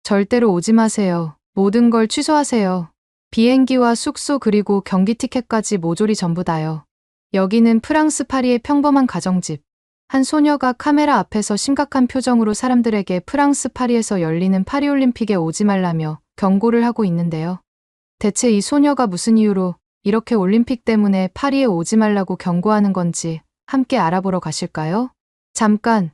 절대로 오지 마세요. 모든 걸 취소하세요. 비행기와 숙소 그리고 경기 티켓까지 모조리 전부 다요. 여기는 프랑스 파리의 평범한 가정집. 한 소녀가 카메라 앞에서 심각한 표정으로 사람들에게 프랑스 파리에서 열리는 파리올림픽에 오지 말라며 경고를 하고 있는데요. 대체 이 소녀가 무슨 이유로 이렇게 올림픽 때문에 파리에 오지 말라고 경고하는 건지 함께 알아보러 가실까요? 잠깐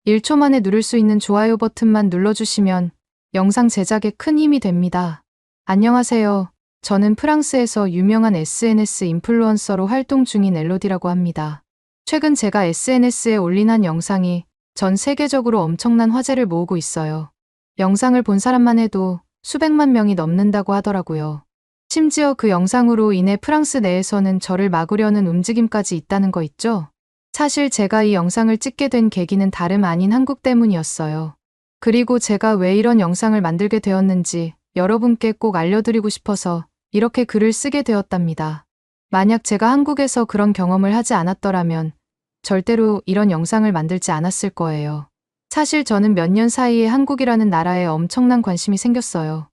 1초 만에 누를 수 있는 좋아요 버튼만 눌러주시면 영상 제작에 큰 힘이 됩니다. 안녕하세요. 저는 프랑스에서 유명한 SNS 인플루언서로 활동 중인 엘로디라고 합니다. 최근 제가 SNS에 올린 한 영상이 전 세계적으로 엄청난 화제를 모으고 있어요. 영상을 본 사람만 해도 수백만 명이 넘는다고 하더라고요. 심지어 그 영상으로 인해 프랑스 내에서는 저를 막으려는 움직임까지 있다는 거 있죠? 사실 제가 이 영상을 찍게 된 계기는 다름 아닌 한국 때문이었어요. 그리고 제가 왜 이런 영상을 만들게 되었는지 여러분께 꼭 알려드리고 싶어서 이렇게 글을 쓰게 되었답니다. 만약 제가 한국에서 그런 경험을 하지 않았더라면 절대로 이런 영상을 만들지 않았을 거예요. 사실 저는 몇 년 사이에 한국이라는 나라에 엄청난 관심이 생겼어요.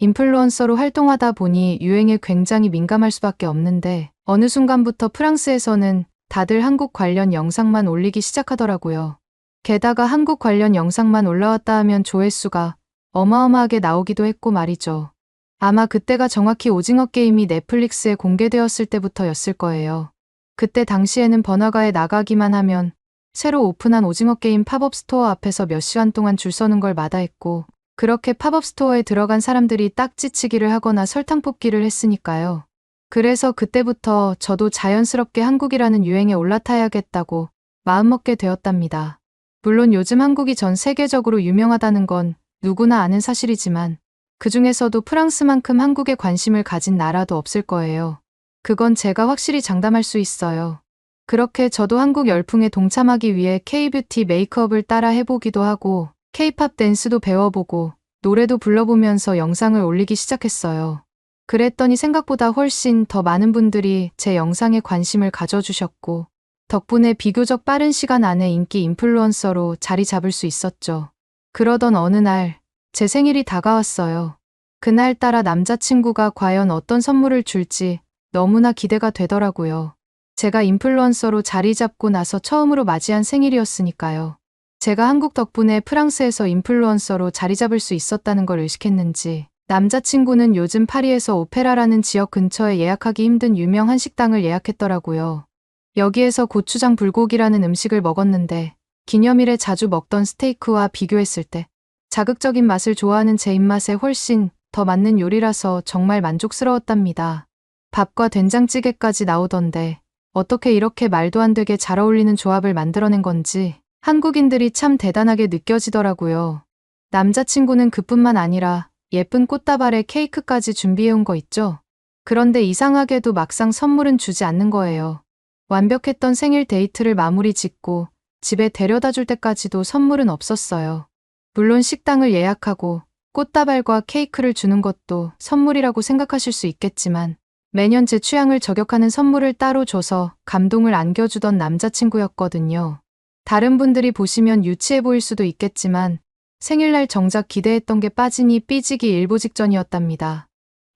인플루언서로 활동하다 보니 유행에 굉장히 민감할 수밖에 없는데 어느 순간부터 프랑스에서는 다들 한국 관련 영상만 올리기 시작하더라고요. 게다가 한국 관련 영상만 올라왔다 하면 조회수가 어마어마하게 나오기도 했고 말이죠. 아마 그때가 정확히 오징어 게임이 넷플릭스에 공개되었을 때부터였을 거예요. 그때 당시에는 번화가에 나가기만 하면 새로 오픈한 오징어 게임 팝업 스토어 앞에서 몇 시간 동안 줄 서는 걸 마다했고 그렇게 팝업 스토어에 들어간 사람들이 딱지치기를 하거나 설탕 뽑기를 했으니까요. 그래서 그때부터 저도 자연스럽게 한국이라는 유행에 올라타야겠다고 마음먹게 되었답니다. 물론 요즘 한국이 전 세계적으로 유명하다는 건 누구나 아는 사실이지만 그 중에서도 프랑스만큼 한국에 관심을 가진 나라도 없을 거예요. 그건 제가 확실히 장담할 수 있어요. 그렇게 저도 한국 열풍에 동참하기 위해 K-뷰티 메이크업을 따라 해보기도 하고 K-팝 댄스도 배워보고 노래도 불러보면서 영상을 올리기 시작했어요. 그랬더니 생각보다 훨씬 더 많은 분들이 제 영상에 관심을 가져주셨고 덕분에 비교적 빠른 시간 안에 인기 인플루언서로 자리 잡을 수 있었죠. 그러던 어느 날 제 생일이 다가왔어요. 그날따라 남자친구가 과연 어떤 선물을 줄지 너무나 기대가 되더라고요. 제가 인플루언서로 자리 잡고 나서 처음으로 맞이한 생일이었으니까요. 제가 한국 덕분에 프랑스에서 인플루언서로 자리 잡을 수 있었다는 걸 의식했는지 남자친구는 요즘 파리에서 오페라라는 지역 근처에 예약하기 힘든 유명한 식당을 예약했더라고요. 여기에서 고추장 불고기라는 음식을 먹었는데 기념일에 자주 먹던 스테이크와 비교했을 때 자극적인 맛을 좋아하는 제 입맛에 훨씬 더 맞는 요리라서 정말 만족스러웠답니다. 밥과 된장찌개까지 나오던데 어떻게 이렇게 말도 안 되게 잘 어울리는 조합을 만들어낸 건지 한국인들이 참 대단하게 느껴지더라고요. 남자친구는 그뿐만 아니라 예쁜 꽃다발에 케이크까지 준비해온 거 있죠? 그런데 이상하게도 막상 선물은 주지 않는 거예요. 완벽했던 생일 데이트를 마무리 짓고 집에 데려다 줄 때까지도 선물은 없었어요. 물론 식당을 예약하고 꽃다발과 케이크를 주는 것도 선물이라고 생각하실 수 있겠지만 매년 제 취향을 저격하는 선물을 따로 줘서 감동을 안겨주던 남자친구였거든요. 다른 분들이 보시면 유치해 보일 수도 있겠지만 생일날 정작 기대했던 게 빠지니 삐지기 일보 직전이었답니다.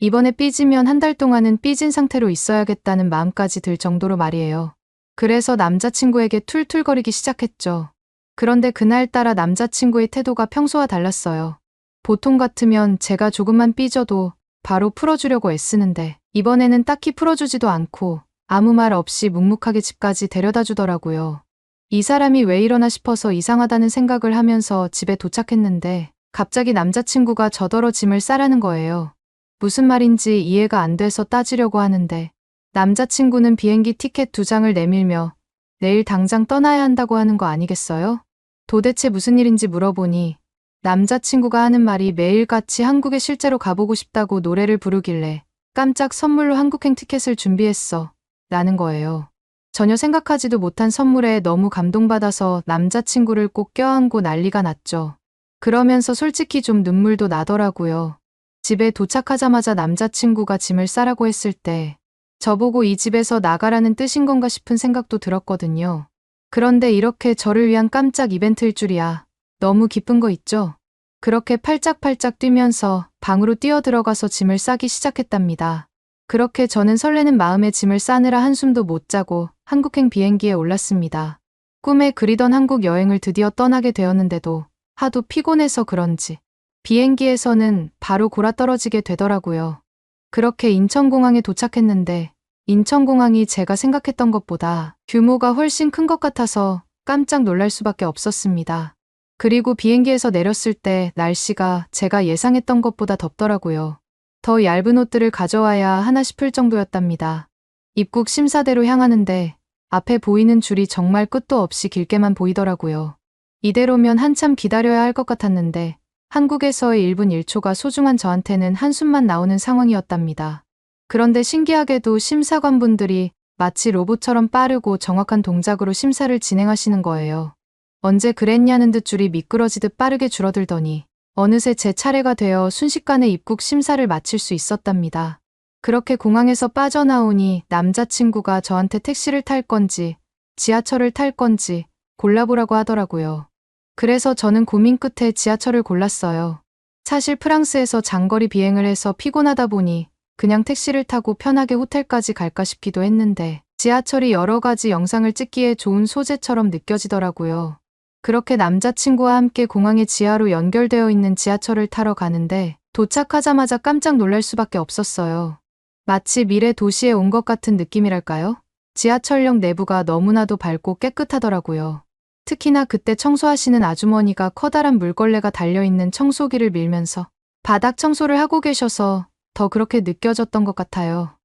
이번에 삐지면 한 달 동안은 삐진 상태로 있어야겠다는 마음까지 들 정도로 말이에요. 그래서 남자친구에게 툴툴거리기 시작했죠. 그런데 그날따라 남자친구의 태도가 평소와 달랐어요. 보통 같으면 제가 조금만 삐져도 바로 풀어주려고 애쓰는데 이번에는 딱히 풀어주지도 않고 아무 말 없이 묵묵하게 집까지 데려다 주더라고요. 이 사람이 왜 이러나 싶어서 이상하다는 생각을 하면서 집에 도착했는데 갑자기 남자친구가 저더러 짐을 싸라는 거예요. 무슨 말인지 이해가 안 돼서 따지려고 하는데 남자친구는 비행기 티켓 2장을 내밀며 내일 당장 떠나야 한다고 하는 거 아니겠어요? 도대체 무슨 일인지 물어보니 남자친구가 하는 말이 매일같이 한국에 실제로 가보고 싶다고 노래를 부르길래 깜짝 선물로 한국행 티켓을 준비했어 라는 거예요. 전혀 생각하지도 못한 선물에 너무 감동받아서 남자친구를 꼭 껴안고 난리가 났죠. 그러면서 솔직히 좀 눈물도 나더라고요. 집에 도착하자마자 남자친구가 짐을 싸라고 했을 때 저보고 이 집에서 나가라는 뜻인 건가 싶은 생각도 들었거든요. 그런데 이렇게 저를 위한 깜짝 이벤트일 줄이야. 너무 기쁜 거 있죠? 그렇게 팔짝팔짝 뛰면서 방으로 뛰어들어가서 짐을 싸기 시작했답니다. 그렇게 저는 설레는 마음에 짐을 싸느라 한숨도 못 자고 한국행 비행기에 올랐습니다. 꿈에 그리던 한국 여행을 드디어 떠나게 되었는데도 하도 피곤해서 그런지 비행기에서는 바로 골아떨어지게 되더라고요. 그렇게 인천공항에 도착했는데 인천공항이 제가 생각했던 것보다 규모가 훨씬 큰 것 같아서 깜짝 놀랄 수밖에 없었습니다. 그리고 비행기에서 내렸을 때 날씨가 제가 예상했던 것보다 덥더라고요. 더 얇은 옷들을 가져와야 하나 싶을 정도였답니다. 입국 심사대로 향하는데 앞에 보이는 줄이 정말 끝도 없이 길게만 보이더라고요. 이대로면 한참 기다려야 할 것 같았는데 한국에서의 1분 1초가 소중한 저한테는 한숨만 나오는 상황이었답니다. 그런데 신기하게도 심사관분들이 마치 로봇처럼 빠르고 정확한 동작으로 심사를 진행하시는 거예요. 언제 그랬냐는 듯 줄이 미끄러지듯 빠르게 줄어들더니 어느새 제 차례가 되어 순식간에 입국 심사를 마칠 수 있었답니다. 그렇게 공항에서 빠져나오니 남자친구가 저한테 택시를 탈 건지 지하철을 탈 건지 골라보라고 하더라고요. 그래서 저는 고민 끝에 지하철을 골랐어요. 사실 프랑스에서 장거리 비행을 해서 피곤하다 보니 그냥 택시를 타고 편하게 호텔까지 갈까 싶기도 했는데 지하철이 여러 가지 영상을 찍기에 좋은 소재처럼 느껴지더라고요. 그렇게 남자친구와 함께 공항의 지하로 연결되어 있는 지하철을 타러 가는데 도착하자마자 깜짝 놀랄 수밖에 없었어요. 마치 미래 도시에 온 것 같은 느낌이랄까요? 지하철역 내부가 너무나도 밝고 깨끗하더라고요. 특히나 그때 청소하시는 아주머니가 커다란 물걸레가 달려있는 청소기를 밀면서 바닥 청소를 하고 계셔서 더 그렇게 느껴졌던 것 같아요.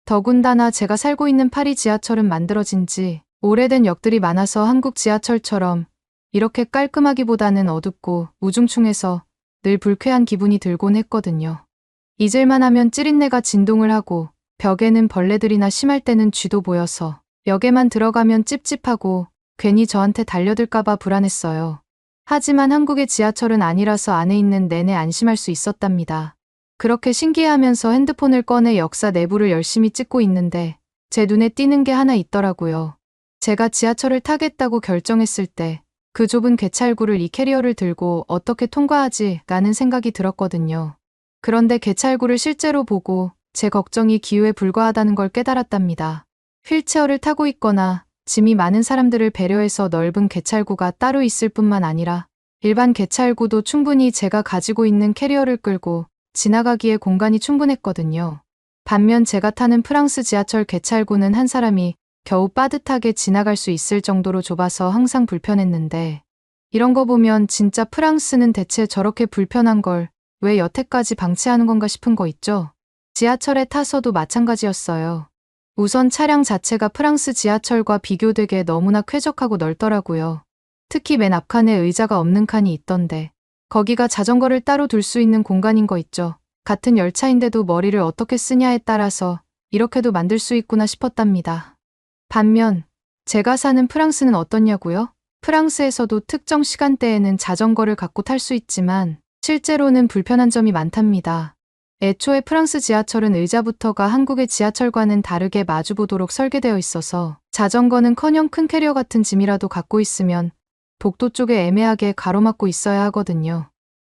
더군다나 제가 살고 있는 파리 지하철은 만들어진 지 오래된 역들이 많아서 한국 지하철처럼 이렇게 깔끔하기보다는 어둡고 우중충해서 늘 불쾌한 기분이 들곤 했거든요. 잊을만 하면 찌릿내가 진동을 하고 벽에는 벌레들이나 심할 때는 쥐도 보여서 역에만 들어가면 찝찝하고 괜히 저한테 달려들까봐 불안했어요. 하지만 한국의 지하철은 아니라서 안에 있는 내내 안심할 수 있었답니다. 그렇게 신기해하면서 핸드폰을 꺼내 역사 내부를 열심히 찍고 있는데 제 눈에 띄는 게 하나 있더라고요. 제가 지하철을 타겠다고 결정했을 때 그 좁은 개찰구를 이 캐리어를 들고 어떻게 통과하지? 라는 생각이 들었거든요. 그런데 개찰구를 실제로 보고 제 걱정이 기우에 불과하다는 걸 깨달았답니다. 휠체어를 타고 있거나 짐이 많은 사람들을 배려해서 넓은 개찰구가 따로 있을 뿐만 아니라 일반 개찰구도 충분히 제가 가지고 있는 캐리어를 끌고 지나가기에 공간이 충분했거든요. 반면 제가 타는 프랑스 지하철 개찰구는 한 사람이 겨우 빠듯하게 지나갈 수 있을 정도로 좁아서 항상 불편했는데 이런 거 보면 진짜 프랑스는 대체 저렇게 불편한 걸 왜 여태까지 방치하는 건가 싶은 거 있죠? 지하철에 타서도 마찬가지였어요. 우선 차량 자체가 프랑스 지하철과 비교되게 너무나 쾌적하고 넓더라고요. 특히 맨 앞칸에 의자가 없는 칸이 있던데 거기가 자전거를 따로 둘 수 있는 공간인 거 있죠. 같은 열차인데도 머리를 어떻게 쓰냐에 따라서 이렇게도 만들 수 있구나 싶었답니다. 반면 제가 사는 프랑스는 어떻냐고요? 프랑스에서도 특정 시간대에는 자전거를 갖고 탈 수 있지만 실제로는 불편한 점이 많답니다. 애초에 프랑스 지하철은 의자부터가 한국의 지하철과는 다르게 마주보도록 설계되어 있어서 자전거는커녕 큰 캐리어 같은 짐이라도 갖고 있으면 복도 쪽에 애매하게 가로막고 있어야 하거든요.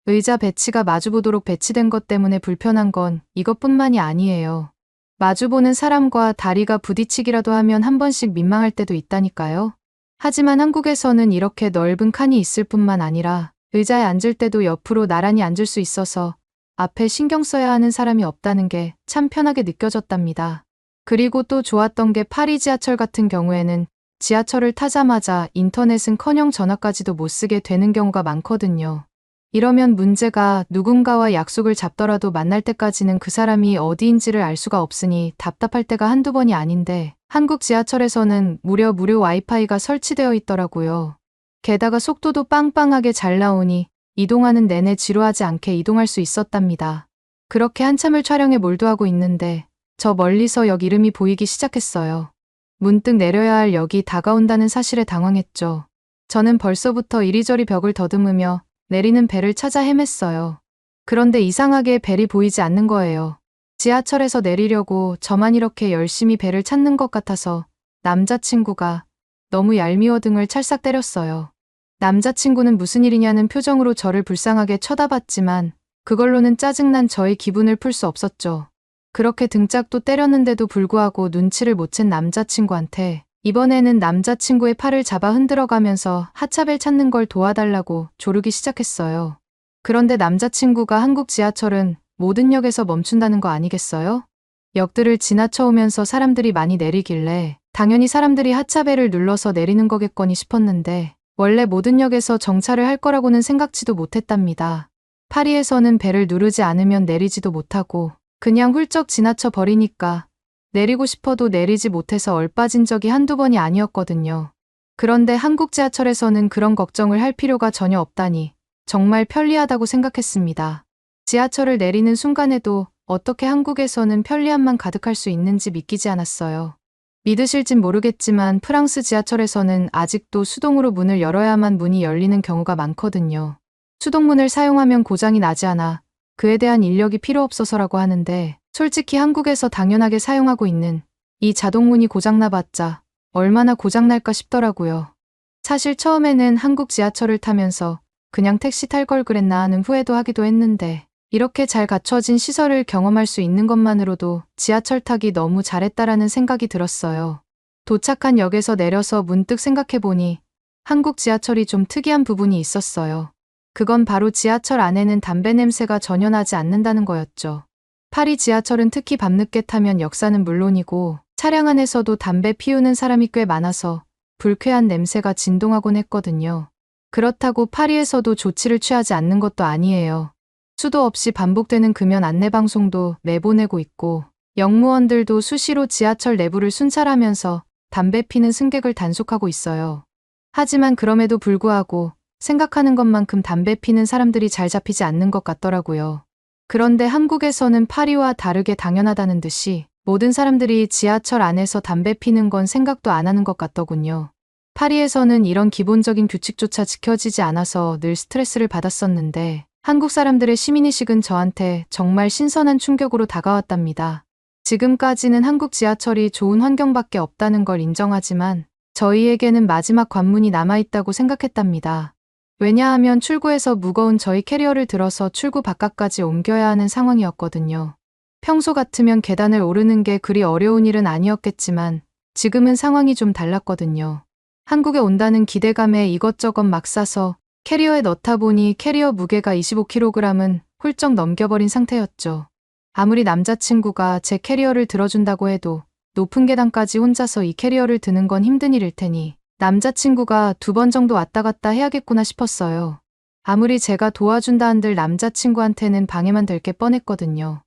의자 배치가 마주보도록 배치된 것 때문에 불편한 건 이것뿐만이 아니에요. 마주보는 사람과 다리가 부딪히기라도 하면 한 번씩 민망할 때도 있다니까요. 하지만 한국에서는 이렇게 넓은 칸이 있을 뿐만 아니라 의자에 앉을 때도 옆으로 나란히 앉을 수 있어서 앞에 신경 써야 하는 사람이 없다는 게 참 편하게 느껴졌답니다. 그리고 또 좋았던 게 파리 지하철 같은 경우에는 지하철을 타자마자 인터넷은커녕 전화까지도 못 쓰게 되는 경우가 많거든요. 이러면 문제가 누군가와 약속을 잡더라도 만날 때까지는 그 사람이 어디인지를 알 수가 없으니 답답할 때가 한두 번이 아닌데 한국 지하철에서는 무려 무료 와이파이가 설치되어 있더라고요. 게다가 속도도 빵빵하게 잘 나오니 이동하는 내내 지루하지 않게 이동할 수 있었답니다. 그렇게 한참을 촬영에 몰두하고 있는데 저 멀리서 역 이름이 보이기 시작했어요. 문득 내려야 할 역이 다가온다는 사실에 당황했죠. 저는 벌써부터 이리저리 벽을 더듬으며 내리는 배를 찾아 헤맸어요. 그런데 이상하게 벨이 보이지 않는 거예요. 지하철에서 내리려고 저만 이렇게 열심히 배를 찾는 것 같아서 남자친구가 너무 얄미워 등을 찰싹 때렸어요. 남자친구는 무슨 일이냐는 표정으로 저를 불쌍하게 쳐다봤지만 그걸로는 짜증난 저의 기분을 풀 수 없었죠. 그렇게 등짝도 때렸는데도 불구하고 눈치를 못 챈 남자친구한테 이번에는 남자친구의 팔을 잡아 흔들어가면서 하차벨 찾는 걸 도와달라고 조르기 시작했어요. 그런데 남자친구가 한국 지하철은 모든 역에서 멈춘다는 거 아니겠어요? 역들을 지나쳐 오면서 사람들이 많이 내리길래 당연히 사람들이 하차벨을 눌러서 내리는 거겠거니 싶었는데 원래 모든 역에서 정차를 할 거라고는 생각지도 못했답니다. 파리에서는 벨을 누르지 않으면 내리지도 못하고 그냥 훌쩍 지나쳐 버리니까 내리고 싶어도 내리지 못해서 얼빠진 적이 한두 번이 아니었거든요. 그런데 한국 지하철에서는 그런 걱정을 할 필요가 전혀 없다니 정말 편리하다고 생각했습니다. 지하철을 내리는 순간에도 어떻게 한국에서는 편리함만 가득할 수 있는지 믿기지 않았어요. 믿으실진 모르겠지만 프랑스 지하철에서는 아직도 수동으로 문을 열어야만 문이 열리는 경우가 많거든요. 수동문을 사용하면 고장이 나지 않아 그에 대한 인력이 필요 없어서라고 하는데 솔직히 한국에서 당연하게 사용하고 있는 이 자동문이 고장나봤자 얼마나 고장날까 싶더라고요. 사실 처음에는 한국 지하철을 타면서 그냥 택시 탈 걸 그랬나 하는 후회도 하기도 했는데 이렇게 잘 갖춰진 시설을 경험할 수 있는 것만으로도 지하철 타기 너무 잘했다라는 생각이 들었어요. 도착한 역에서 내려서 문득 생각해보니 한국 지하철이 좀 특이한 부분이 있었어요. 그건 바로 지하철 안에는 담배 냄새가 전혀 나지 않는다는 거였죠. 파리 지하철은 특히 밤늦게 타면 역사는 물론이고 차량 안에서도 담배 피우는 사람이 꽤 많아서 불쾌한 냄새가 진동하곤 했거든요. 그렇다고 파리에서도 조치를 취하지 않는 것도 아니에요. 수도 없이 반복되는 금연 안내방송도 내보내고 있고 역무원들도 수시로 지하철 내부를 순찰하면서 담배 피는 승객을 단속하고 있어요. 하지만 그럼에도 불구하고 생각하는 것만큼 담배 피는 사람들이 잘 잡히지 않는 것 같더라고요. 그런데 한국에서는 파리와 다르게 당연하다는 듯이 모든 사람들이 지하철 안에서 담배 피는 건 생각도 안 하는 것 같더군요. 파리에서는 이런 기본적인 규칙조차 지켜지지 않아서 늘 스트레스를 받았었는데 한국 사람들의 시민의식은 저한테 정말 신선한 충격으로 다가왔답니다. 지금까지는 한국 지하철이 좋은 환경밖에 없다는 걸 인정하지만 저희에게는 마지막 관문이 남아있다고 생각했답니다. 왜냐하면 출구에서 무거운 저희 캐리어를 들어서 출구 바깥까지 옮겨야 하는 상황이었거든요. 평소 같으면 계단을 오르는 게 그리 어려운 일은 아니었겠지만 지금은 상황이 좀 달랐거든요. 한국에 온다는 기대감에 이것저것 막 싸서 캐리어에 넣다 보니 캐리어 무게가 25kg은 훌쩍 넘겨버린 상태였죠. 아무리 남자친구가 제 캐리어를 들어준다고 해도 높은 계단까지 혼자서 이 캐리어를 드는 건 힘든 일일 테니 남자친구가 2번 정도 왔다 갔다 해야겠구나 싶었어요. 아무리 제가 도와준다 한들 남자친구한테는 방해만 될 게 뻔했거든요.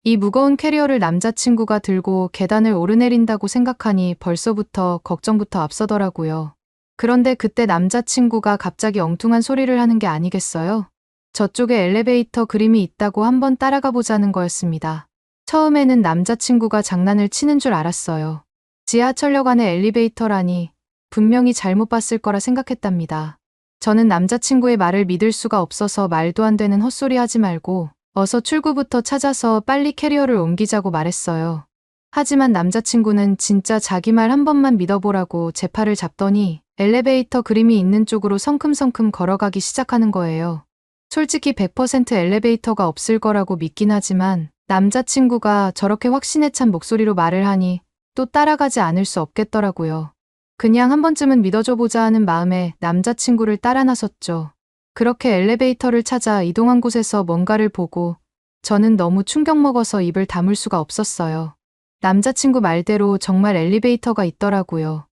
이 무거운 캐리어를 남자친구가 들고 계단을 오르내린다고 생각하니 벌써부터 걱정부터 앞서더라고요. 그런데 그때 남자친구가 갑자기 엉뚱한 소리를 하는 게 아니겠어요? 저쪽에 엘리베이터 그림이 있다고 한번 따라가 보자는 거였습니다. 처음에는 남자친구가 장난을 치는 줄 알았어요. 지하철역 안에 엘리베이터라니 분명히 잘못 봤을 거라 생각했답니다. 저는 남자친구의 말을 믿을 수가 없어서 말도 안 되는 헛소리 하지 말고 어서 출구부터 찾아서 빨리 캐리어를 옮기자고 말했어요. 하지만 남자친구는 진짜 자기 말 한 번만 믿어보라고 제 팔을 잡더니 엘리베이터 그림이 있는 쪽으로 성큼성큼 걸어가기 시작하는 거예요. 솔직히 100% 엘리베이터가 없을 거라고 믿긴 하지만 남자친구가 저렇게 확신에 찬 목소리로 말을 하니 또 따라가지 않을 수 없겠더라고요. 그냥 한 번쯤은 믿어줘 보자 하는 마음에 남자친구를 따라 나섰죠. 그렇게 엘리베이터를 찾아 이동한 곳에서 뭔가를 보고 저는 너무 충격 먹어서 입을 다물 수가 없었어요. 남자친구 말대로 정말 엘리베이터가 있더라고요.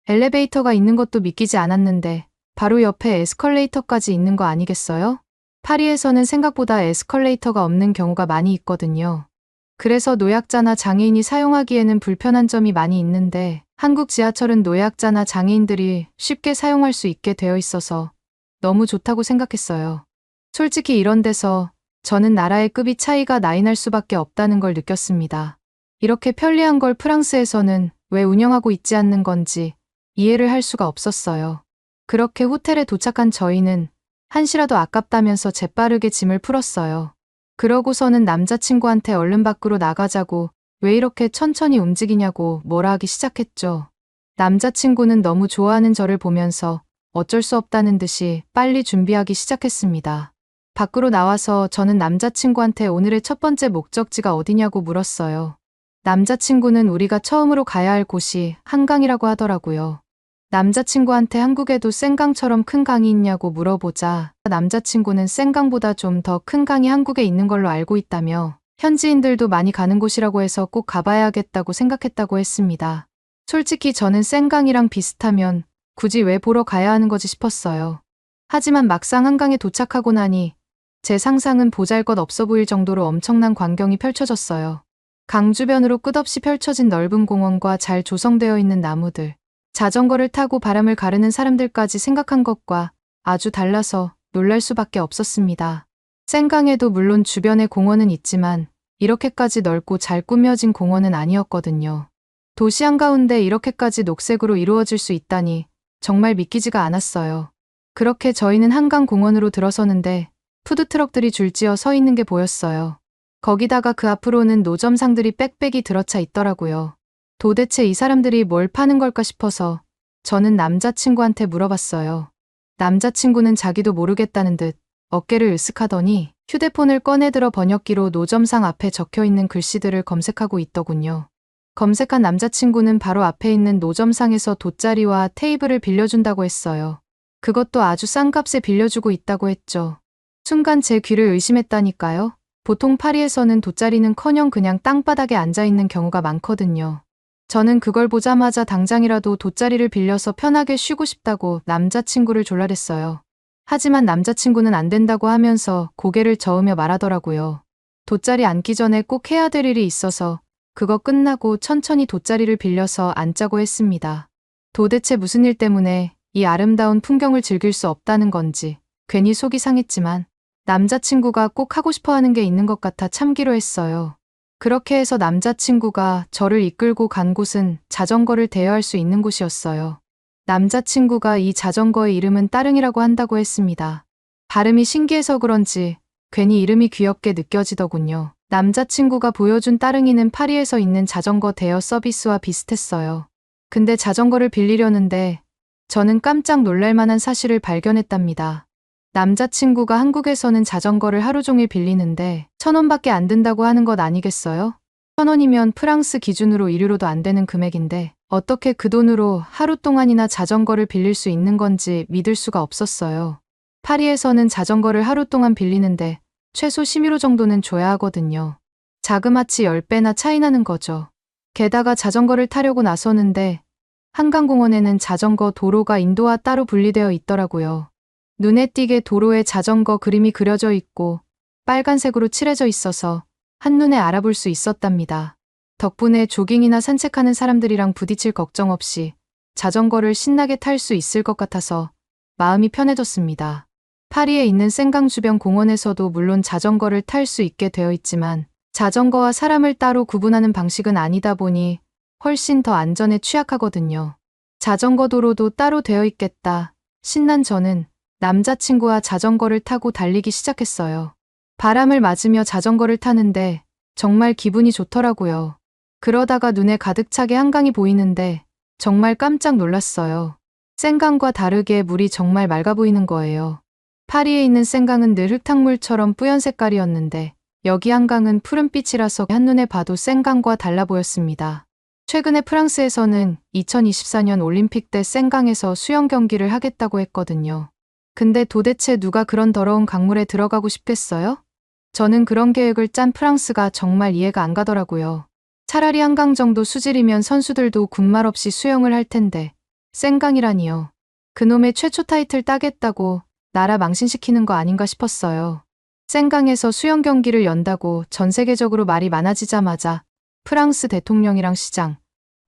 엘리베이터가 있는 것도 믿기지 않았는데 바로 옆에 에스컬레이터까지 있는 거 아니겠어요? 파리에서는 생각보다 에스컬레이터가 없는 경우가 많이 있거든요. 그래서 노약자나 장애인이 사용하기에는 불편한 점이 많이 있는데 한국 지하철은 노약자나 장애인들이 쉽게 사용할 수 있게 되어 있어서 너무 좋다고 생각했어요. 솔직히 이런 데서 저는 나라의 급이 차이가 나이 날 수밖에 없다는 걸 느꼈습니다. 이렇게 편리한 걸 프랑스에서는 왜 운영하고 있지 않는 건지 이해를 할 수가 없었어요. 그렇게 호텔에 도착한 저희는 한시라도 아깝다면서 재빠르게 짐을 풀었어요. 그러고서는 남자친구한테 얼른 밖으로 나가자고 왜 이렇게 천천히 움직이냐고 뭐라 하기 시작했죠. 남자친구는 너무 좋아하는 저를 보면서 어쩔 수 없다는 듯이 빨리 준비하기 시작했습니다. 밖으로 나와서 저는 남자친구한테 오늘의 첫 번째 목적지가 어디냐고 물었어요. 남자친구는 우리가 처음으로 가야 할 곳이 한강이라고 하더라고요. 남자친구한테 한국에도 센강처럼 큰 강이 있냐고 물어보자 남자친구는 센강보다 좀 더 큰 강이 한국에 있는 걸로 알고 있다며 현지인들도 많이 가는 곳이라고 해서 꼭 가봐야겠다고 생각했다고 했습니다. 솔직히 저는 센강이랑 비슷하면 굳이 왜 보러 가야 하는 거지 싶었어요. 하지만 막상 한강에 도착하고 나니 제 상상은 보잘것없어 보일 정도로 엄청난 광경이 펼쳐졌어요. 강 주변으로 끝없이 펼쳐진 넓은 공원과 잘 조성되어 있는 나무들, 자전거를 타고 바람을 가르는 사람들까지 생각한 것과 아주 달라서 놀랄 수밖에 없었습니다. 센강에도 물론 주변에 공원은 있지만 이렇게까지 넓고 잘 꾸며진 공원은 아니었거든요. 도시 한가운데 이렇게까지 녹색으로 이루어질 수 있다니 정말 믿기지가 않았어요. 그렇게 저희는 한강공원으로 들어서는데 푸드트럭들이 줄지어 서 있는 게 보였어요. 거기다가 그 앞으로는 노점상들이 빽빽이 들어차 있더라고요. 도대체 이 사람들이 뭘 파는 걸까 싶어서 저는 남자친구한테 물어봤어요. 남자친구는 자기도 모르겠다는 듯 어깨를 으쓱하더니 휴대폰을 꺼내들어 번역기로 노점상 앞에 적혀있는 글씨들을 검색하고 있더군요. 검색한 남자친구는 바로 앞에 있는 노점상에서 돗자리와 테이블을 빌려준다고 했어요. 그것도 아주 싼 값에 빌려주고 있다고 했죠. 순간 제 귀를 의심했다니까요. 보통 파리에서는 돗자리는커녕 그냥 땅바닥에 앉아있는 경우가 많거든요. 저는 그걸 보자마자 당장이라도 돗자리를 빌려서 편하게 쉬고 싶다고 남자친구를 졸라댔어요. 하지만 남자친구는 안 된다고 하면서 고개를 저으며 말하더라고요. 돗자리 앉기 전에 꼭 해야 될 일이 있어서 그거 끝나고 천천히 돗자리를 빌려서 앉자고 했습니다. 도대체 무슨 일 때문에 이 아름다운 풍경을 즐길 수 없다는 건지 괜히 속이 상했지만 남자친구가 꼭 하고 싶어 하는 게 있는 것 같아 참기로 했어요. 그렇게 해서 남자친구가 저를 이끌고 간 곳은 자전거를 대여할 수 있는 곳이었어요. 남자친구가 이 자전거의 이름은 따릉이라고 한다고 했습니다. 발음이 신기해서 그런지 괜히 이름이 귀엽게 느껴지더군요. 남자친구가 보여준 따릉이는 파리에서 있는 자전거 대여 서비스와 비슷했어요. 근데 자전거를 빌리려는데 저는 깜짝 놀랄 만한 사실을 발견했답니다. 남자친구가 한국에서는 자전거를 하루 종일 빌리는데 1,000원밖에 안 든다고 하는 것 아니겠어요? 1,000원이면 프랑스 기준으로 1유로도 안 되는 금액인데 어떻게 그 돈으로 하루 동안이나 자전거를 빌릴 수 있는 건지 믿을 수가 없었어요. 파리에서는 자전거를 하루 동안 빌리는데 최소 10유로 정도는 줘야 하거든요. 자그마치 10배나 차이 나는 거죠. 게다가 자전거를 타려고 나서는데 한강공원에는 자전거 도로가 인도와 따로 분리되어 있더라고요. 눈에 띄게 도로에 자전거 그림이 그려져 있고 빨간색으로 칠해져 있어서 한눈에 알아볼 수 있었답니다. 덕분에 조깅이나 산책하는 사람들이랑 부딪힐 걱정 없이 자전거를 신나게 탈 수 있을 것 같아서 마음이 편해졌습니다. 파리에 있는 센강 주변 공원에서도 물론 자전거를 탈 수 있게 되어 있지만 자전거와 사람을 따로 구분하는 방식은 아니다 보니 훨씬 더 안전에 취약하거든요. 자전거 도로도 따로 되어 있겠다. 신난 저는 남자친구와 자전거를 타고 달리기 시작했어요. 바람을 맞으며 자전거를 타는데 정말 기분이 좋더라고요. 그러다가 눈에 가득 차게 한강이 보이는데 정말 깜짝 놀랐어요. 센강과 다르게 물이 정말 맑아 보이는 거예요. 파리에 있는 센강은 늘 흙탕물처럼 뿌연 색깔이었는데 여기 한강은 푸른빛이라서 한눈에 봐도 센강과 달라 보였습니다. 최근에 프랑스에서는 2024년 올림픽 때 센강에서 수영 경기를 하겠다고 했거든요. 근데 도대체 누가 그런 더러운 강물에 들어가고 싶겠어요? 저는 그런 계획을 짠 프랑스가 정말 이해가 안 가더라고요. 차라리 한강 정도 수질이면 선수들도 군말 없이 수영을 할 텐데 센강이라니요. 그놈의 최초 타이틀 따겠다고 나라 망신시키는 거 아닌가 싶었어요. 센강에서 수영 경기를 연다고 전 세계적으로 말이 많아지자마자 프랑스 대통령이랑 시장,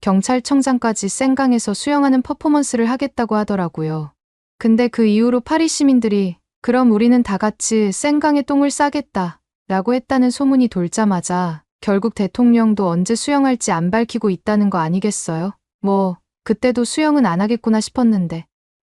경찰청장까지 센강에서 수영하는 퍼포먼스를 하겠다고 하더라고요. 근데 그 이후로 파리 시민들이 그럼 우리는 다 같이 센강에 똥을 싸겠다 라고 했다는 소문이 돌자마자 결국 대통령도 언제 수영할지 안 밝히고 있다는 거 아니겠어요? 뭐 그때도 수영은 안 하겠구나 싶었는데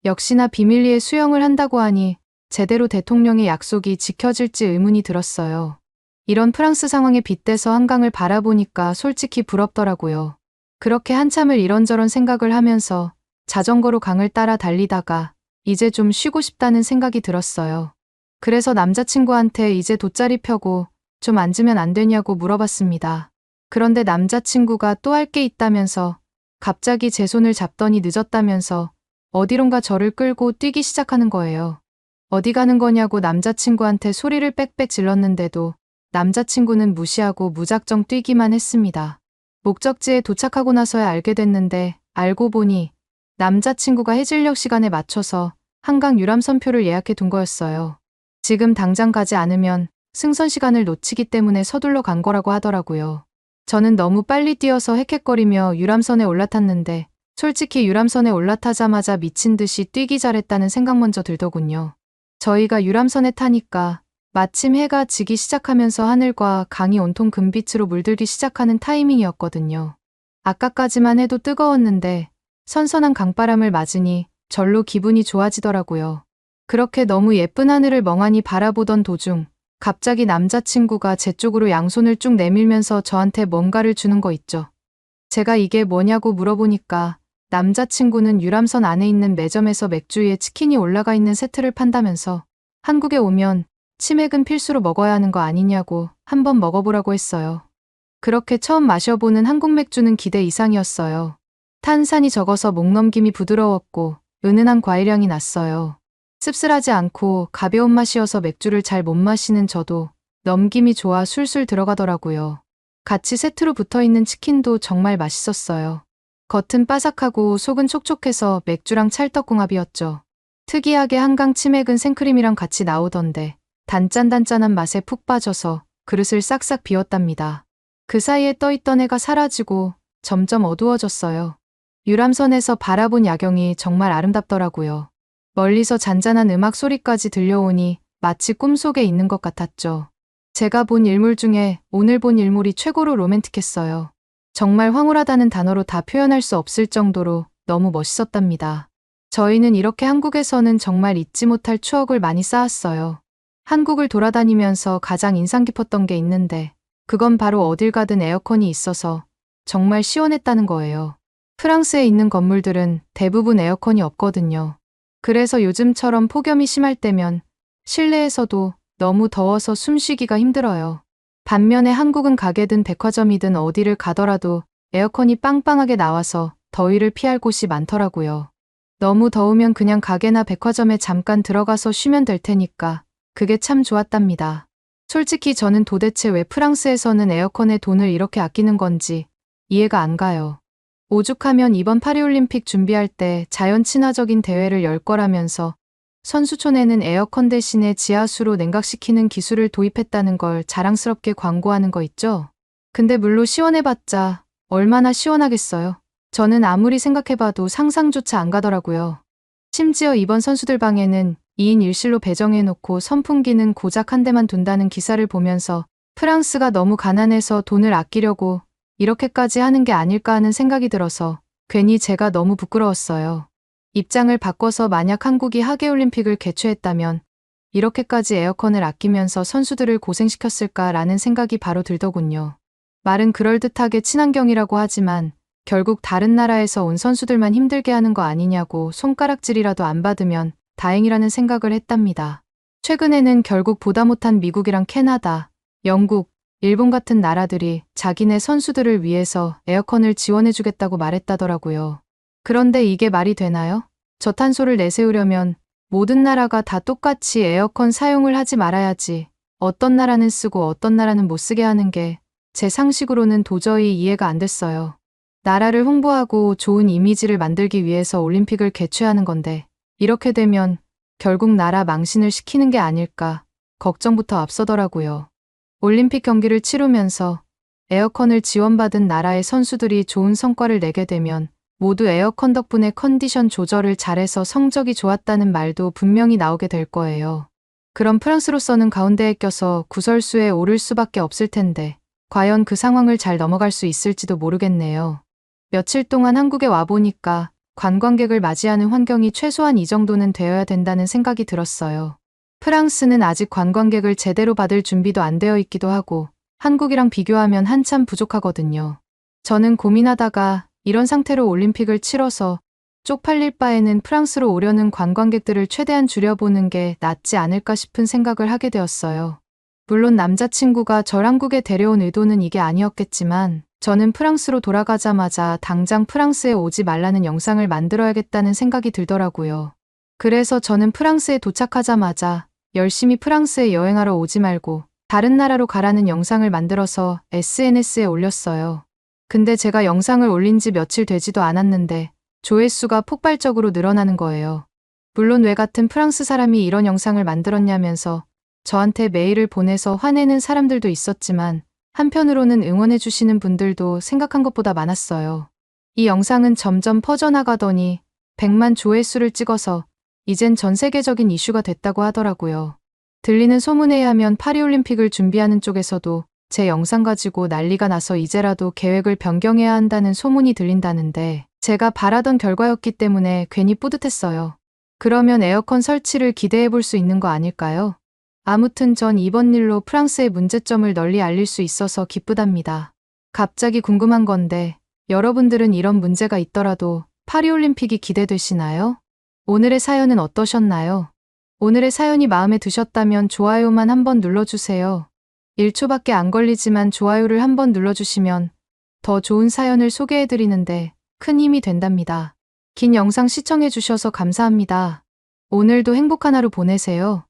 역시나 비밀리에 수영을 한다고 하니 제대로 대통령의 약속이 지켜질지 의문이 들었어요. 이런 프랑스 상황에 빗대서 한강을 바라보니까 솔직히 부럽더라고요. 그렇게 한참을 이런저런 생각을 하면서 자전거로 강을 따라 달리다가 이제 좀 쉬고 싶다는 생각이 들었어요. 그래서 남자친구한테 이제 돗자리 펴고 좀 앉으면 안 되냐고 물어봤습니다. 그런데 남자친구가 또 할 게 있다면서 갑자기 제 손을 잡더니 늦었다면서 어디론가 저를 끌고 뛰기 시작하는 거예요. 어디 가는 거냐고 남자친구한테 소리를 빽빽 질렀는데도 남자친구는 무시하고 무작정 뛰기만 했습니다. 목적지에 도착하고 나서야 알게 됐는데 알고 보니 남자친구가 해질녘 시간에 맞춰서 한강 유람선표를 예약해 둔 거였어요. 지금 당장 가지 않으면 승선 시간을 놓치기 때문에 서둘러 간 거라고 하더라고요. 저는 너무 빨리 뛰어서 헥헥거리며 유람선에 올라탔는데 솔직히 유람선에 올라타자마자 미친 듯이 뛰기 잘했다는 생각 먼저 들더군요. 저희가 유람선에 타니까 마침 해가 지기 시작하면서 하늘과 강이 온통 금빛으로 물들기 시작하는 타이밍이었거든요. 아까까지만 해도 뜨거웠는데 선선한 강바람을 맞으니 절로 기분이 좋아지더라고요. 그렇게 너무 예쁜 하늘을 멍하니 바라보던 도중 갑자기 남자친구가 제 쪽으로 양손을 쭉 내밀면서 저한테 뭔가를 주는 거 있죠. 제가 이게 뭐냐고 물어보니까 남자친구는 유람선 안에 있는 매점에서 맥주 위에 치킨이 올라가 있는 세트를 판다면서 한국에 오면 치맥은 필수로 먹어야 하는 거 아니냐고 한번 먹어보라고 했어요. 그렇게 처음 마셔보는 한국 맥주는 기대 이상이었어요. 탄산이 적어서 목 넘김이 부드러웠고 은은한 과일향이 났어요. 씁쓸하지 않고 가벼운 맛이어서 맥주를 잘 못 마시는 저도 넘김이 좋아 술술 들어가더라고요. 같이 세트로 붙어있는 치킨도 정말 맛있었어요. 겉은 바삭하고 속은 촉촉해서 맥주랑 찰떡궁합이었죠. 특이하게 한강 치맥은 생크림이랑 같이 나오던데 단짠단짠한 맛에 푹 빠져서 그릇을 싹싹 비웠답니다. 그 사이에 떠있던 해가 사라지고 점점 어두워졌어요. 유람선에서 바라본 야경이 정말 아름답더라고요. 멀리서 잔잔한 음악 소리까지 들려오니 마치 꿈속에 있는 것 같았죠. 제가 본 일몰 중에 오늘 본 일몰이 최고로 로맨틱했어요. 정말 황홀하다는 단어로 다 표현할 수 없을 정도로 너무 멋있었답니다. 저희는 이렇게 한국에서는 정말 잊지 못할 추억을 많이 쌓았어요. 한국을 돌아다니면서 가장 인상 깊었던 게 있는데 그건 바로 어딜 가든 에어컨이 있어서 정말 시원했다는 거예요. 프랑스에 있는 건물들은 대부분 에어컨이 없거든요. 그래서 요즘처럼 폭염이 심할 때면 실내에서도 너무 더워서 숨쉬기가 힘들어요. 반면에 한국은 가게든 백화점이든 어디를 가더라도 에어컨이 빵빵하게 나와서 더위를 피할 곳이 많더라고요. 너무 더우면 그냥 가게나 백화점에 잠깐 들어가서 쉬면 될 테니까 그게 참 좋았답니다. 솔직히 저는 도대체 왜 프랑스에서는 에어컨에 돈을 이렇게 아끼는 건지 이해가 안 가요. 오죽하면 이번 파리올림픽 준비할 때 자연 친화적인 대회를 열 거라면서 선수촌에는 에어컨 대신에 지하수로 냉각시키는 기술을 도입했다는 걸 자랑스럽게 광고하는 거 있죠? 근데 물로 시원해봤자 얼마나 시원하겠어요. 저는 아무리 생각해봐도 상상조차 안 가더라고요. 심지어 이번 선수들 방에는 2인 1실로 배정해놓고 선풍기는 고작 한 대만 둔다는 기사를 보면서 프랑스가 너무 가난해서 돈을 아끼려고 이렇게까지 하는 게 아닐까 하는 생각이 들어서 괜히 제가 너무 부끄러웠어요. 입장을 바꿔서 만약 한국이 하계올림픽을 개최했다면 이렇게까지 에어컨을 아끼면서 선수들을 고생시켰을까라는 생각이 바로 들더군요. 말은 그럴듯하게 친환경이라고 하지만 결국 다른 나라에서 온 선수들만 힘들게 하는 거 아니냐고 손가락질이라도 안 받으면 다행이라는 생각을 했답니다. 최근에는 결국 보다 못한 미국이랑 캐나다, 영국, 일본 같은 나라들이 자기네 선수들을 위해서 에어컨을 지원해주겠다고 말했다더라고요. 그런데 이게 말이 되나요? 저탄소를 내세우려면 모든 나라가 다 똑같이 에어컨 사용을 하지 말아야지 어떤 나라는 쓰고 어떤 나라는 못 쓰게 하는 게 제 상식으로는 도저히 이해가 안 됐어요. 나라를 홍보하고 좋은 이미지를 만들기 위해서 올림픽을 개최하는 건데 이렇게 되면 결국 나라 망신을 시키는 게 아닐까 걱정부터 앞서더라고요. 올림픽 경기를 치르면서 에어컨을 지원받은 나라의 선수들이 좋은 성과를 내게 되면 모두 에어컨 덕분에 컨디션 조절을 잘해서 성적이 좋았다는 말도 분명히 나오게 될 거예요. 그럼 프랑스로서는 가운데에 껴서 구설수에 오를 수밖에 없을 텐데 과연 그 상황을 잘 넘어갈 수 있을지도 모르겠네요. 며칠 동안 한국에 와보니까 관광객을 맞이하는 환경이 최소한 이 정도는 되어야 된다는 생각이 들었어요. 프랑스는 아직 관광객을 제대로 받을 준비도 안 되어 있기도 하고 한국이랑 비교하면 한참 부족하거든요. 저는 고민하다가 이런 상태로 올림픽을 치러서 쪽팔릴 바에는 프랑스로 오려는 관광객들을 최대한 줄여보는 게 낫지 않을까 싶은 생각을 하게 되었어요. 물론 남자친구가 절 한국에 데려온 의도는 이게 아니었겠지만 저는 프랑스로 돌아가자마자 당장 프랑스에 오지 말라는 영상을 만들어야겠다는 생각이 들더라고요. 그래서 저는 프랑스에 도착하자마자 열심히 프랑스에 여행하러 오지 말고 다른 나라로 가라는 영상을 만들어서 SNS에 올렸어요. 근데 제가 영상을 올린 지 며칠 되지도 않았는데 조회수가 폭발적으로 늘어나는 거예요. 물론 왜 같은 프랑스 사람이 이런 영상을 만들었냐면서 저한테 메일을 보내서 화내는 사람들도 있었지만 한편으로는 응원해 주시는 분들도 생각한 것보다 많았어요. 이 영상은 점점 퍼져나가더니 100만 조회수를 찍어서 이젠 전 세계적인 이슈가 됐다고 하더라고요. 들리는 소문에 의하면 파리올림픽을 준비하는 쪽에서도 제 영상 가지고 난리가 나서 이제라도 계획을 변경해야 한다는 소문이 들린다는데 제가 바라던 결과였기 때문에 괜히 뿌듯했어요. 그러면 에어컨 설치를 기대해 볼 수 있는 거 아닐까요? 아무튼 전 이번 일로 프랑스의 문제점을 널리 알릴 수 있어서 기쁘답니다. 갑자기 궁금한 건데 여러분들은 이런 문제가 있더라도 파리올림픽이 기대되시나요? 오늘의 사연은 어떠셨나요? 오늘의 사연이 마음에 드셨다면 좋아요만 한번 눌러주세요. 1초밖에 안 걸리지만 좋아요를 한번 눌러주시면 더 좋은 사연을 소개해드리는데 큰 힘이 된답니다. 긴 영상 시청해주셔서 감사합니다. 오늘도 행복한 하루 보내세요.